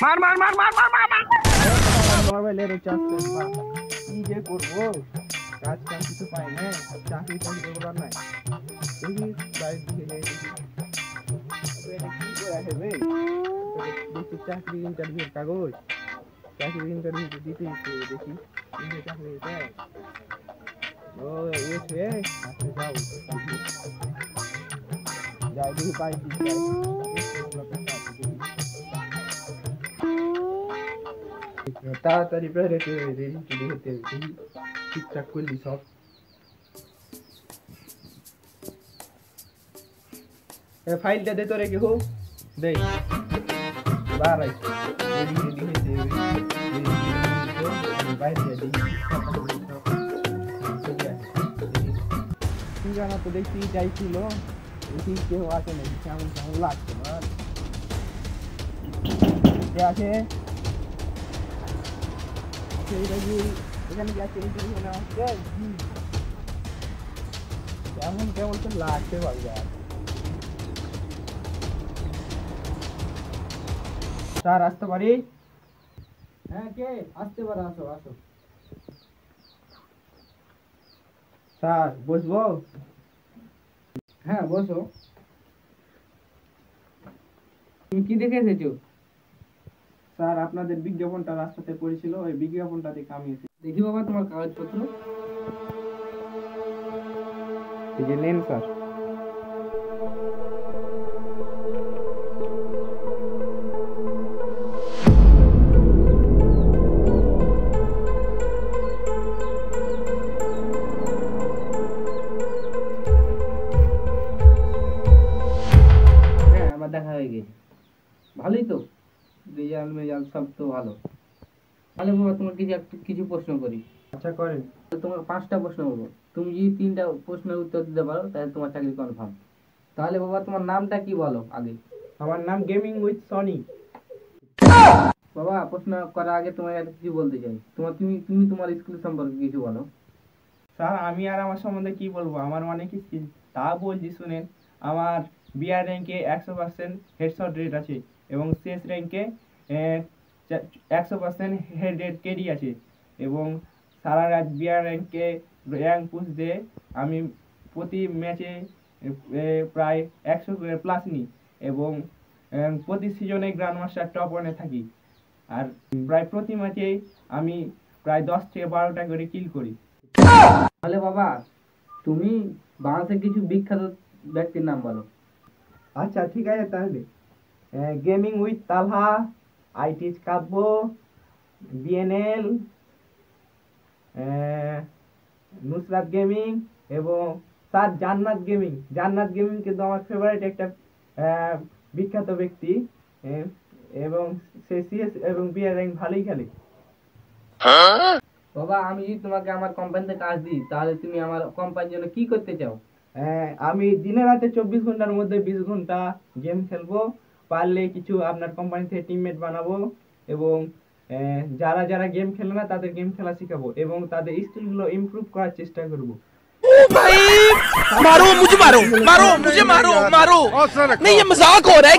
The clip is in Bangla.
মার মার মার মার মার মার মার মোবাইলের চার্জ কি যে করবো, কাজ কাম কিছু পাই না, চাকরি চাকরি করবার নাই। দেখি বাড়ির দিকে যাই, দেখি কি করে আসে ভাই। দেখি চাকরি ইন্টারভিউর কাগজ, চাকরি ইন্টারভিউ দিতে দেখি চাকরি দেয়। ও এসে আচ্ছা যাও যাই দেখি পাই কি তাড়াতাড়ি প্রায় রেডি হতে ঠিকঠাক করলি সব। ফাইলটা দে তো রেখে হোক দে বাড়াই ঠিকানা তো দেখছি চাইছিল, দেখি কেউ আছে নাকি, কেমন কেমন লাগছে আছে এখানে যাচ্ছে কেমন কেমন তো লাগছে বাজার। স্যার আসতে পারি? হ্যাঁ কে আসতে পারো, আসো আসো। স্যার বসবো? হ্যাঁ বসো। তুমি কি দেখে এসেছো? স্যার আপনাদের বিজ্ঞাপনটা রাস্তাতে পড়েছিল, ওই বিজ্ঞাপনটা দেখে আমি এসেছি। দেখি বাবা তোমার কাগজপত্র। এই যে নেন স্যার। হ্যাঁ আমার দেখা হয়ে গেছে, ভালোই তো, রেজাল্ট মেজাল্ট সব তো ভালো। তাহলে বাবা তোমার কিছু প্রশ্ন করি। আচ্ছা করেন। তোমার 5টা প্রশ্ন করবো, তুমি যদি 3টা প্রশ্নের উত্তর দিতে পারো তাহলে তোমার চাকরি কনফার্ম। তাহলে বাবা তোমার নামটা কি বলো আগে? আমার নাম গেমিং উইথ সনি। বাবা প্রশ্ন করার আগে তোমার একটা কিছু বলতে চাই, তুমি তোমার স্কুল সম্পর্কে কিছু বলো। স্যার আমি আর আমার সম্বন্ধে কি বলবো, আমার মানে কি স্কিল তা বলছি শুনেন। আমার বিআর র্যাঙ্কে 100% হেডশট রেট আছে এবং সিএস র্যাঙ্কে 100% হেড রেট কেডি আছে এবং সারা রাত বিআর র্যাঙ্কে র্যাঙ্ক পুশ দিয়ে আমি প্রতি ম্যাচে প্রায় 100 প্লাস নিই এবং প্রতি সিজনে গ্র্যান্ড মাস্টার টপ 1-এ থাকি। আর প্রায় প্রতি ম্যাচেই আমি প্রায় 10 থেকে 12টা করে কিল করি। তাহলে বাবা তুমি বাংলাদেশের কিছু বিখ্যাত ব্যক্তির নাম বলো। আচ্ছা ঠিক আছে, তাহলে গেমিং উইথ তালহা, আইটিস কাব্য, বিএনএল, নুসরাত গেমিং এবং sir Jannat gaming. Jannat gaming কিন্তু আমার ফেভারিট একটা বিখ্যাত ব্যক্তি এবং সে সিএস এবং বিআর র্যাঙ্ক ভালোই খেলে। বাবা আমি যদি তোমাকে আমার কোম্পানিতে কাজ দিই তাহলে তুমি আমার কোম্পানির জন্য কি করতে চাও? আমি দিনে রাতে 24 ঘন্টার মধ্যে 20 ঘন্টা গেম খেলবো, পারলে কিছু আপনার কোম্পানি থেকে টিমমেট বানাবো এবং যারা যারা গেম খেলে না তাদের গেম খেলা শেখাবো এবং তাদের স্কিলগুলো ইমপ্রুভ করার চেষ্টা করবো। ओ भाई मारो मुझे, मारो मारो मुझे, मारो मारो नहीं, ये मजाक हो रहा है।